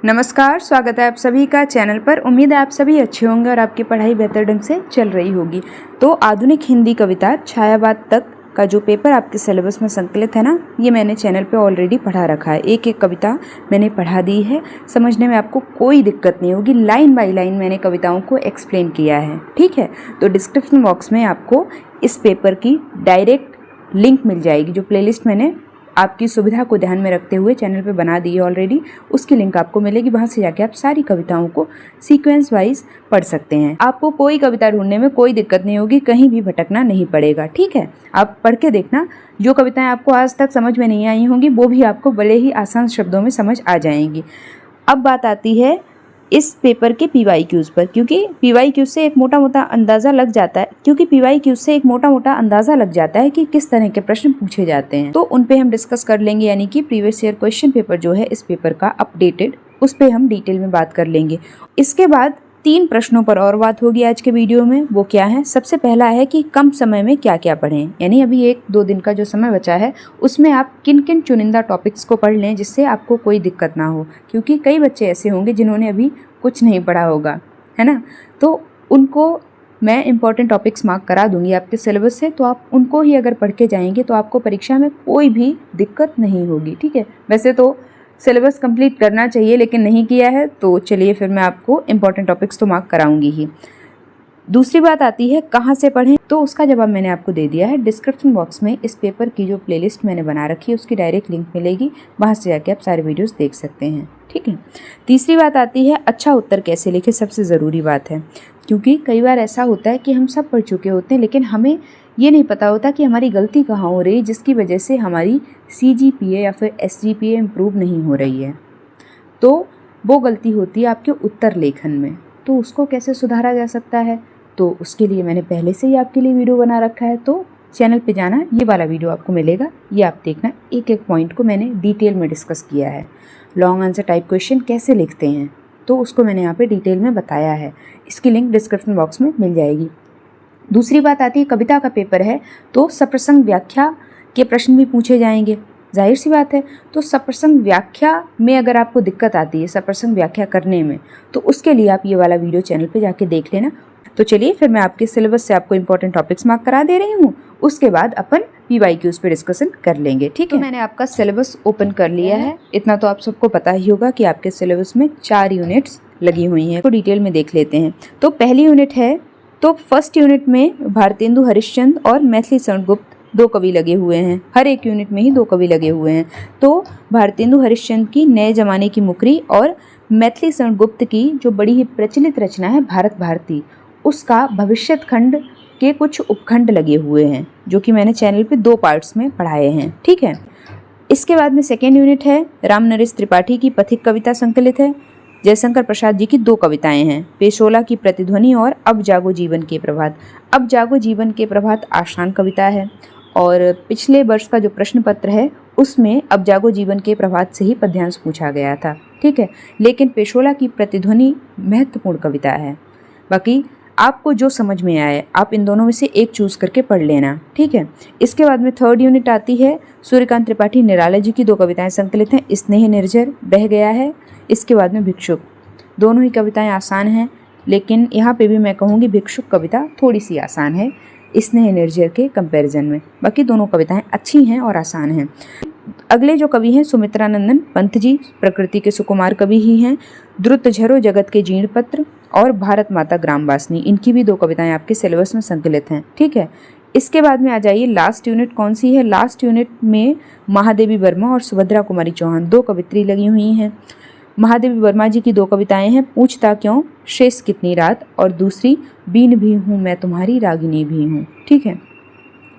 नमस्कार, स्वागत है आप सभी का चैनल पर। उम्मीद है आप सभी अच्छे होंगे और आपकी पढ़ाई बेहतर ढंग से चल रही होगी। तो आधुनिक हिंदी कविता छायावाद तक का जो पेपर आपके सिलेबस में संकलित है ना, ये मैंने चैनल पे ऑलरेडी पढ़ा रखा है। एक एक कविता मैंने पढ़ा दी है, समझने में आपको कोई दिक्कत नहीं होगी। लाइन बाय लाइन मैंने कविताओं को एक्सप्लेन किया है, ठीक है। तो डिस्क्रिप्शन बॉक्स में आपको इस पेपर की डायरेक्ट लिंक मिल जाएगी। जो प्लेलिस्ट मैंने आपकी सुविधा को ध्यान में रखते हुए चैनल पे बना दी है ऑलरेडी, उसकी लिंक आपको मिलेगी। वहाँ से जाके आप सारी कविताओं को सीक्वेंस वाइज पढ़ सकते हैं। आपको कोई कविता ढूंढने में कोई दिक्कत नहीं होगी, कहीं भी भटकना नहीं पड़ेगा, ठीक है। आप पढ़ के देखना, जो कविताएं आपको आज तक समझ में नहीं आई होंगी वो भी आपको बड़े ही आसान शब्दों में समझ आ जाएंगी। अब बात आती है इस पेपर के PYQs पर, क्योंकि PYQ से एक मोटा मोटा अंदाज़ा लग जाता है कि किस तरह के प्रश्न पूछे जाते हैं। तो उन पे हम डिस्कस कर लेंगे, यानी कि प्रीवियस ईयर क्वेश्चन पेपर जो है इस पेपर का अपडेटेड, उस पे हम डिटेल में बात कर लेंगे। इसके बाद 3 प्रश्नों पर और बात होगी आज के वीडियो में। वो क्या है? सबसे पहला है कि कम समय में क्या क्या पढ़ें, यानी अभी 1-2 दिन का जो समय बचा है उसमें आप किन किन चुनिंदा टॉपिक्स को पढ़ लें जिससे आपको कोई दिक्कत ना हो। क्योंकि कई बच्चे ऐसे होंगे जिन्होंने अभी कुछ नहीं पढ़ा होगा, है ना। तो उनको मैं इंपॉर्टेंट टॉपिक्स मार्क करा दूंगी आपके सिलेबस से, तो आप उनको ही अगर पढ़ के जाएंगे तो आपको परीक्षा में कोई भी दिक्कत नहीं होगी, ठीक है। वैसे तो सिलेबस कंप्लीट करना चाहिए, लेकिन नहीं किया है तो चलिए फिर मैं आपको इंपॉर्टेंट टॉपिक्स तो मार्क कराऊंगी ही। दूसरी बात आती है कहाँ से पढ़ें, तो उसका जवाब मैंने आपको दे दिया है। डिस्क्रिप्शन बॉक्स में इस पेपर की जो प्लेलिस्ट मैंने बना रखी है उसकी डायरेक्ट लिंक मिलेगी, वहाँ से जाके आप सारे वीडियोस देख सकते हैं, ठीक है। तीसरी बात आती है अच्छा उत्तर कैसे लिखें, सबसे ज़रूरी बात है। क्योंकि कई बार ऐसा होता है कि हम सब पढ़ चुके होते हैं, लेकिन हमें ये नहीं पता होता कि हमारी गलती कहाँ हो रही है, जिसकी वजह से हमारी CGPA या फिर SGPA इम्प्रूव नहीं हो रही है। तो वो गलती होती है आपके उत्तर लेखन में। तो उसको कैसे सुधारा जा सकता है, तो उसके लिए मैंने पहले से ही आपके लिए वीडियो बना रखा है। तो चैनल पे जाना, ये वाला वीडियो आपको मिलेगा, ये आप देखना। एक एक पॉइंट को मैंने डिटेल में डिस्कस किया है। लॉन्ग आंसर टाइप क्वेश्चन कैसे लिखते हैं, तो उसको मैंने यहाँ पे डिटेल में बताया है। इसकी लिंक डिस्क्रिप्शन बॉक्स में मिल जाएगी। दूसरी बात आती है कविता का पेपर है तो सप्रसंग व्याख्या के प्रश्न भी पूछे जाएंगे, जाहिर सी बात है। तो सप्रसंग व्याख्या में अगर आपको दिक्कत आती है सप्रसंग व्याख्या करने में, तो उसके लिए आप ये वाला वीडियो चैनल पे जाके देख लेना। तो चलिए फिर मैं आपके सिलेबस से आपको इंपॉर्टेंट टॉपिक्स मार्क करा दे रही हूँ, उसके बाद अपन PYQs पे डिस्कशन कर लेंगे, ठीक है। तो मैंने आपका सिलेबस ओपन कर लिया है। इतना तो आप सबको पता ही होगा कि आपके सिलेबस में 4 यूनिट्स लगी हुई हैं, तो डिटेल में देख लेते हैं। तो पहली यूनिट है, तो फर्स्ट यूनिट में भारतेंदु हरिश्चंद्र और मैथिली शरण गुप्त 2 कवि लगे हुए हैं। हर एक यूनिट में ही 2 कवि लगे हुए हैं। तो भारतेंदु हरिश्चंद्र की नए जमाने की मुकरी और मैथिली शरण गुप्त की जो बड़ी ही प्रचलित रचना है भारत भारती, उसका भविष्यत खंड के कुछ उपखंड लगे हुए हैं, जो कि मैंने चैनल पे 2 पार्ट्स में पढ़ाए हैं, ठीक है। इसके बाद में सेकेंड यूनिट है, राम नरेश त्रिपाठी की पथिक कविता संकलित है। जयशंकर प्रसाद जी की 2 कविताएं हैं, पेशोला की प्रतिध्वनि और अब जागो जीवन के प्रभात। अब जागो जीवन के प्रभात आसान कविता है, और पिछले वर्ष का जो प्रश्न पत्र है उसमें अब जागो जीवन के प्रभात से ही पद्यांश पूछा गया था, ठीक है। लेकिन पेशोला की प्रतिध्वनि महत्वपूर्ण कविता है। बाकी आपको जो समझ में आए आप इन दोनों में से एक चूज़ करके पढ़ लेना, ठीक है। इसके बाद में थर्ड यूनिट आती है, सूर्यकांत त्रिपाठी निराला जी की 2 कविताएं संकलित हैं, स्नेह निर्झर, बह गया है। इसके बाद में भिक्षुक। दोनों ही कविताएं आसान हैं, लेकिन यहाँ पे भी मैं कहूँगी भिक्षुक कविता थोड़ी सी आसान है स्नेह निर्झर के कंपैरिजन में। बाकी दोनों कविताएं अच्छी हैं और आसान हैं। अगले जो कवि हैं सुमित्रानंदन पंत जी, प्रकृति के सुकुमार कवि ही हैं। द्रुत झरो जगत के जीर्ण पत्र और भारत माता ग्रामवासिनी, इनकी भी 2 कविताएं आपके सिलेबस में संकलित हैं, ठीक है। इसके बाद में आ जाइए लास्ट यूनिट कौन सी है। लास्ट यूनिट में महादेवी वर्मा और सुभद्रा कुमारी चौहान 2 कवित्री लगी हुई हैं। महादेवी वर्मा जी की 2 कविताएं हैं, पूछता क्यों, शेष कितनी रात, और दूसरी बीन भी हूँ मैं तुम्हारी रागिनी भी हूँ, ठीक है।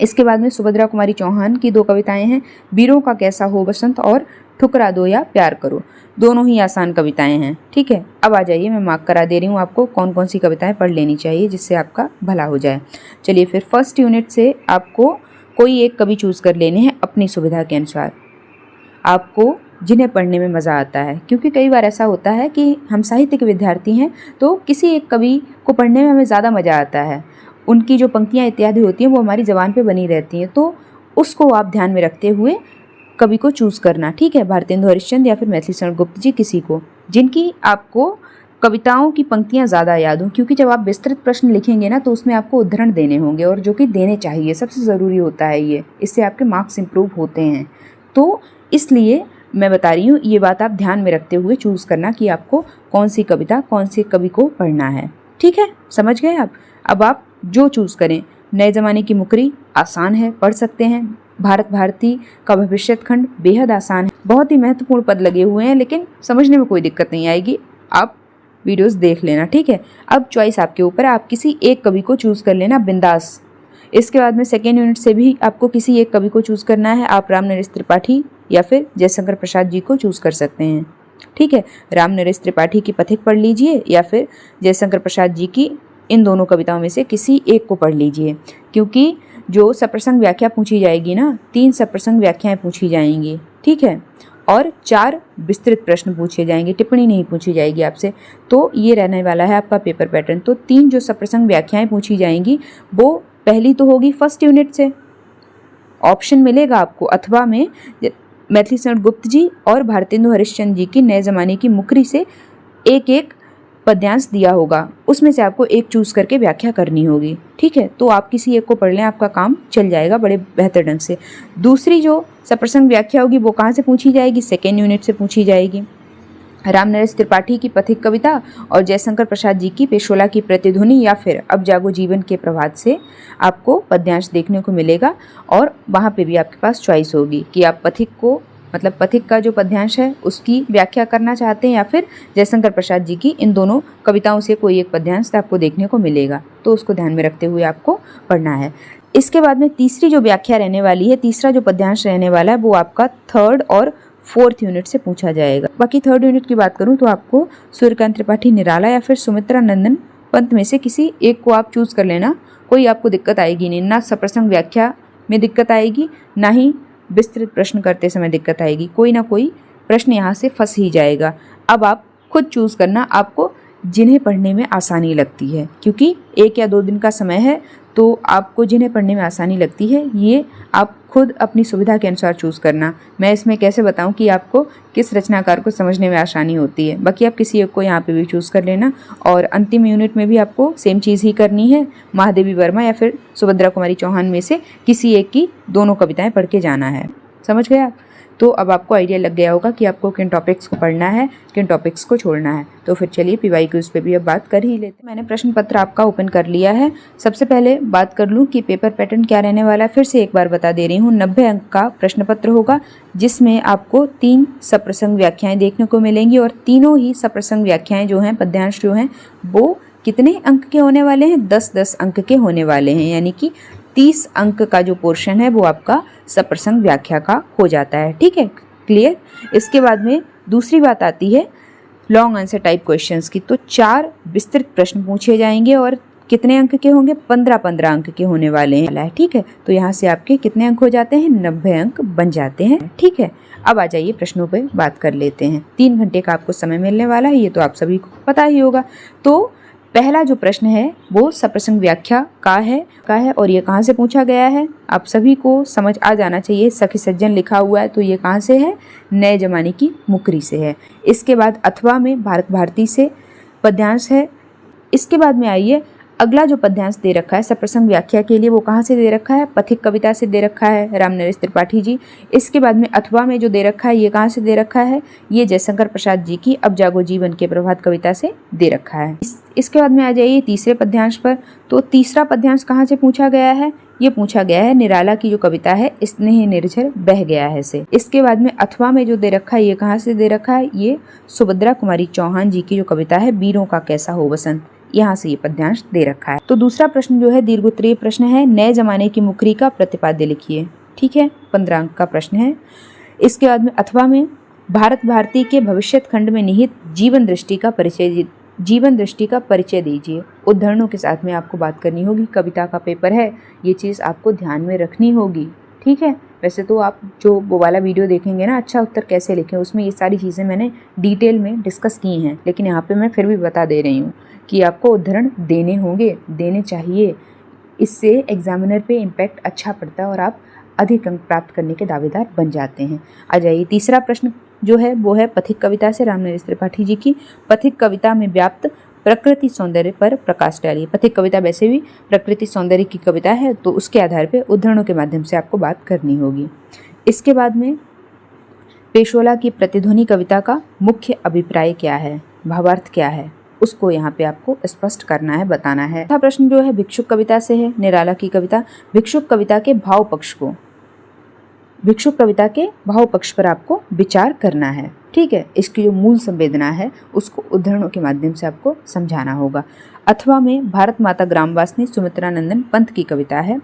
इसके बाद में सुभद्रा कुमारी चौहान की 2 कविताएं हैं, वीरों का कैसा हो बसंत और ठुकरा दो या प्यार करो। दोनों ही आसान कविताएं हैं, ठीक है। अब आ जाइए, मैं मार्क करा दे रही हूँ आपको कौन कौन सी कविताएं पढ़ लेनी चाहिए जिससे आपका भला हो जाए। चलिए फिर फर्स्ट यूनिट से आपको कोई एक कवि चूज़ कर लेने हैं अपनी सुविधा के अनुसार, आपको जिन्हें पढ़ने में मज़ा आता है। क्योंकि कई बार ऐसा होता है कि हम साहित्य के विद्यार्थी हैं तो किसी एक कवि को पढ़ने में हमें ज़्यादा मज़ा आता है, उनकी जो पंक्तियाँ इत्यादि होती हैं वो हमारी ज़बान पे बनी रहती हैं, तो उसको आप ध्यान में रखते हुए कवि को चूज करना, ठीक है, भारतेंदु हरिश्चंद्र या फिर मैथिली शरण गुप्त जी, किसी को जिनकी आपको कविताओं की पंक्तियां ज़्यादा याद हों, क्योंकि जब आप विस्तृत प्रश्न लिखेंगे ना तो उसमें आपको उद्धरण देने होंगे और जो कि देने चाहिए, सबसे ज़रूरी होता है ये, इससे आपके मार्क्स इंप्रूव होते हैं। तो इसलिए मैं बता रही हूँ, ये बात आप ध्यान में रखते हुए चूज़ करना कि आपको कौन सी कविता कौन से कवि को पढ़ना है, ठीक है, समझ गए आप। अब आप जो चूज़ करें, नए ज़माने की मुकरी आसान है, पढ़ सकते हैं। भारत भारती का भविष्यत खंड बेहद आसान है, बहुत ही महत्वपूर्ण पद लगे हुए हैं, लेकिन समझने में कोई दिक्कत नहीं आएगी, आप वीडियोस देख लेना, ठीक है। अब चॉइस आपके ऊपर है, आप किसी एक कवि को चूज़ कर लेना बिंदास। इसके बाद में सेकेंड यूनिट से भी आपको किसी एक कवि को चूज़ करना है, आप रामनरेश त्रिपाठी या फिर जयशंकर प्रसाद जी को चूज़ कर सकते हैं, ठीक है। रामनरेश त्रिपाठी की पथिक पढ़ लीजिए या फिर जयशंकर प्रसाद जी की, इन दोनों कविताओं में से किसी एक को पढ़ लीजिए, क्योंकि जो सप्रसंग व्याख्या पूछी जाएगी ना, 3 सप्रसंग व्याख्याएं पूछी जाएंगी, ठीक है, और 4 विस्तृत प्रश्न पूछे जाएंगे, टिप्पणी नहीं पूछी जाएगी आपसे। तो ये रहने वाला है आपका पेपर पैटर्न। तो 3 जो सप्रसंग व्याख्याएं पूछी जाएंगी, वो पहली तो होगी फर्स्ट यूनिट से, ऑप्शन मिलेगा आपको अथवा में मैथिली शरण गुप्त जी और भारतेंदु हरिश्चंद्र जी की नए ज़माने की मुकरी से एक एक पद्यांश दिया होगा, उसमें से आपको एक चूज़ करके व्याख्या करनी होगी, ठीक है। तो आप किसी एक को पढ़ लें, आपका काम चल जाएगा बड़े बेहतर ढंग से। दूसरी जो सप्रसंग व्याख्या होगी वो कहाँ से पूछी जाएगी, सेकेंड यूनिट से पूछी जाएगी। रामनरेश त्रिपाठी की पथिक कविता और जयशंकर प्रसाद जी की पेशोला की प्रतिध्वनि या फिर अब जागो जीवन के प्रभात से आपको पद्यांश देखने को मिलेगा, और वहाँ पे भी आपके पास चॉइस होगी कि आप पथिक को, मतलब पथिक का जो पद्यांश है उसकी व्याख्या करना चाहते हैं या फिर जयशंकर प्रसाद जी की, इन दोनों कविताओं से कोई एक पद्यांश आपको देखने को मिलेगा, तो उसको ध्यान में रखते हुए आपको पढ़ना है। इसके बाद में तीसरी जो व्याख्या रहने वाली है, तीसरा जो पद्यांश रहने वाला है, वो आपका थर्ड और फोर्थ यूनिट से पूछा जाएगा। बाकी थर्ड यूनिट की बात करूं तो आपको सूर्यकांत त्रिपाठी निराला या फिर सुमित्रा नंदन पंत में से किसी एक को आप चूज कर लेना, कोई आपको दिक्कत आएगी नहीं, ना सप्रसंग व्याख्या में दिक्कत आएगी, ना ही विस्तृत प्रश्न करते समय दिक्कत आएगी, कोई ना कोई प्रश्न यहाँ से फंस ही जाएगा। अब आप खुद चूज करना, आपको जिन्हें पढ़ने में आसानी लगती है, क्योंकि 1 या 2 दिन का समय है, तो आपको जिन्हें पढ़ने में आसानी लगती है ये आप खुद अपनी सुविधा के अनुसार चूज़ करना। मैं इसमें कैसे बताऊं कि आपको किस रचनाकार को समझने में आसानी होती है, बाकी आप किसी एक को यहाँ पे भी चूज़ कर लेना। और अंतिम यूनिट में भी आपको सेम चीज़ ही करनी है, महादेवी वर्मा या फिर सुभद्रा कुमारी चौहान में से किसी एक की दोनों कविताएँ पढ़ के जाना है, समझ गए आप। तो अब आपको आइडिया लग गया होगा कि आपको किन टॉपिक्स को पढ़ना है, किन टॉपिक्स को छोड़ना है। तो फिर चलिए पीवाई क्यूज पे भी अब बात कर ही लेते हैं। मैंने प्रश्न पत्र आपका ओपन कर लिया है। सबसे पहले बात कर लूँ कि पेपर पैटर्न क्या रहने वाला है, फिर से एक बार बता दे रही हूँ। 90 अंक का प्रश्न पत्र होगा, जिसमें आपको 3 सप्रसंग व्याख्याएं देखने को मिलेंगी, और तीनों ही सप्रसंग व्याख्याएं जो हैं, पद्यांश जो हैं, वो कितने अंक के होने वाले हैं, 10-10 अंक के होने वाले हैं, यानी कि 30 अंक का जो पोर्शन है वो आपका सप्रसंग व्याख्या का हो जाता है, ठीक है, क्लियर। इसके बाद में दूसरी बात आती है लॉन्ग आंसर टाइप क्वेश्चंस की। तो 4 विस्तृत प्रश्न पूछे जाएंगे और कितने अंक के होंगे, 15-15 अंक के होने वाले हैं, ठीक है। तो यहाँ से आपके कितने अंक हो जाते हैं, 90 अंक बन जाते हैं, ठीक है। अब आ जाइए प्रश्नों पे बात कर लेते हैं। 3 घंटे का आपको समय मिलने वाला है, ये तो आप सभी को पता ही होगा। तो पहला जो प्रश्न है वो सप्रसंग व्याख्या का है और ये कहाँ से पूछा गया है, आप सभी को समझ आ जाना चाहिए। सखी सज्जन लिखा हुआ है, तो ये कहाँ से है, नए जमाने की मुकरी से है। इसके बाद अथवा में भारत भारती से पद्यांश है। इसके बाद में आइए अगला जो पद्यांश दे रखा है सप्रसंग व्याख्या के लिए, वो कहाँ से दे रखा है, पथिक कविता से दे रखा है, रामनरेश त्रिपाठी जी। इसके बाद में अथवा में जो दे रखा है, ये कहाँ से दे रखा है, ये जयशंकर प्रसाद जी की अब जागो जीवन के प्रभात कविता से दे रखा है। इसके बाद में आ जाइए तीसरे पद्यांश पर। तो तीसरा पद्यांश कहाँ से पूछा गया है, ये पूछा गया है निराला की जो कविता है स्नेह निर्झर बह गया है से। इसके बाद में अथवा में जो दे रखा है, ये कहाँ से दे रखा है, ये सुभद्रा कुमारी चौहान जी की जो कविता है वीरों का कैसा हो बसंत, यहाँ से ये पद्यांश दे रखा है। तो दूसरा प्रश्न जो है दीर्घोत्तरीय प्रश्न है, नए जमाने की मुकरी का प्रतिपाद्य लिखिए, ठीक है, 15 अंक का प्रश्न है। इसके बाद में अथवा में भारत भारती के भविष्यत खंड में निहित जीवन दृष्टि का परिचय दीजिए। उदाहरणों के साथ में आपको बात करनी होगी, कविता का पेपर है, ये चीज़ आपको ध्यान में रखनी होगी, ठीक है। वैसे तो आप जो वो वाला वीडियो देखेंगे ना, अच्छा उत्तर कैसे लिखें, उसमें ये सारी चीज़ें मैंने डिटेल में डिस्कस की हैं, लेकिन यहाँ पे मैं फिर भी बता दे रही हूँ कि आपको उदाहरण देने होंगे, देने चाहिए। इससे एग्जामिनर पे इम्पैक्ट अच्छा पड़ता है और आप अधिक अंक प्राप्त करने के दावेदार बन जाते हैं। आ जाइए, तीसरा प्रश्न जो है वो है पथिक कविता से रामनरेश त्रिपाठी जी की। पथिक कविता में व्याप्त प्रकृति सौंदर्य पर प्रकाश डालिए। पथिक कविता वैसे भी प्रकृति सौंदर्य की कविता है, तो उसके आधार पर उद्धरणों के माध्यम से आपको बात करनी होगी। इसके बाद में पेशोला की प्रतिध्वनि कविता का मुख्य अभिप्राय क्या है, भावार्थ क्या है, उसको यहाँ पे आपको स्पष्ट करना है, बताना है। चौथा प्रश्न जो है भिक्षुक कविता से है, निराला की कविता। भिक्षुक कविता के भाव पक्ष पर आपको विचार करना है, ठीक है। इसकी जो मूल संवेदना है उसको उद्धरणों के माध्यम से आपको समझाना होगा। अथवा में भारत माता ग्रामवासिनी सुमित्रा नंदन पंत की कविता है।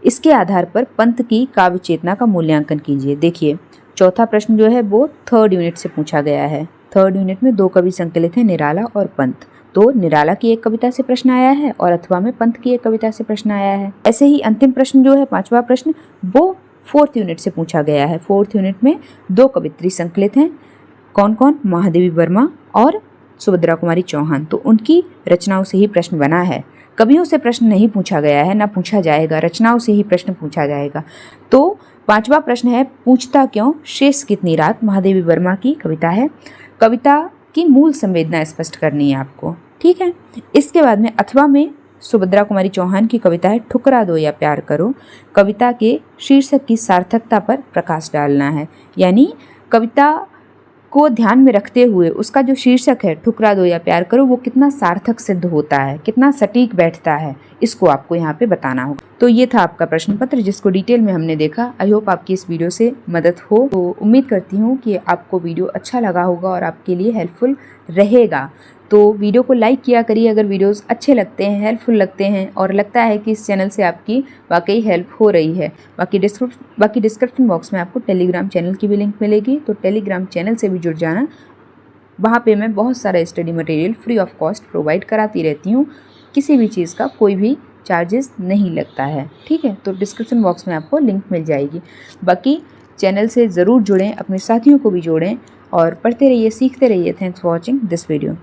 इसके आधार पर पंत की काव्य चेतना का मूल्यांकन कीजिए। देखिए, चौथा प्रश्न जो है वो 3rd यूनिट से पूछा गया है। 3rd यूनिट में 2 कवि संकलित हैं, निराला और पंत। तो निराला की एक कविता से प्रश्न आया है और अथवा में पंत की एक कविता से प्रश्न आया है। ऐसे ही अंतिम प्रश्न जो है 5वां प्रश्न वो 4th यूनिट से पूछा गया है। 4th यूनिट में 2 कवित्री संकलित हैं, कौन कौन, महादेवी वर्मा और सुभद्रा कुमारी चौहान। तो उनकी रचनाओं से ही प्रश्न बना है, कवियों से प्रश्न नहीं पूछा गया है, ना पूछा जाएगा, रचनाओं से ही प्रश्न पूछा जाएगा। तो 5वां प्रश्न है पूछता क्यों शेष कितनी रात, महादेवी वर्मा की कविता है। कविता की मूल संवेदना स्पष्ट करनी है आपको, ठीक है। इसके बाद में अथवा में सुभद्रा कुमारी चौहान की कविता है ठुकरा दो या प्यार करो। कविता के शीर्षक की सार्थकता पर प्रकाश डालना है, यानी कविता को ध्यान में रखते हुए उसका जो शीर्षक है ठुकरा दो या प्यार करो वो कितना सार्थक सिद्ध होता है, कितना सटीक बैठता है, इसको आपको यहाँ पे बताना होगा। तो ये था आपका प्रश्न पत्र जिसको डिटेल में हमने देखा। आई होप आपकी इस वीडियो से मदद हो। तो उम्मीद करती हूँ कि आपको वीडियो अच्छा लगा होगा और आपके लिए हेल्पफुल रहेगा। तो वीडियो को लाइक किया करिए अगर वीडियोस अच्छे लगते हैं, हेल्पफुल लगते हैं और लगता है कि इस चैनल से आपकी वाकई हेल्प हो रही है। बाकी डिस्क्रिप्शन बॉक्स में आपको टेलीग्राम चैनल की भी लिंक मिलेगी, तो टेलीग्राम चैनल से भी जुड़ जाना। वहाँ पे मैं बहुत सारा study material free of cost provide कराती रहती हूँ, किसी भी चीज़ का कोई भी चार्जेस नहीं लगता है, ठीक है। तो डिस्क्रिप्शन बॉक्स में आपको लिंक मिल जाएगी। बाकी चैनल से ज़रूर जुड़ें, अपने साथियों को भी जोड़ें और पढ़ते रहिए, सीखते रहिए। Thanks for watching this video.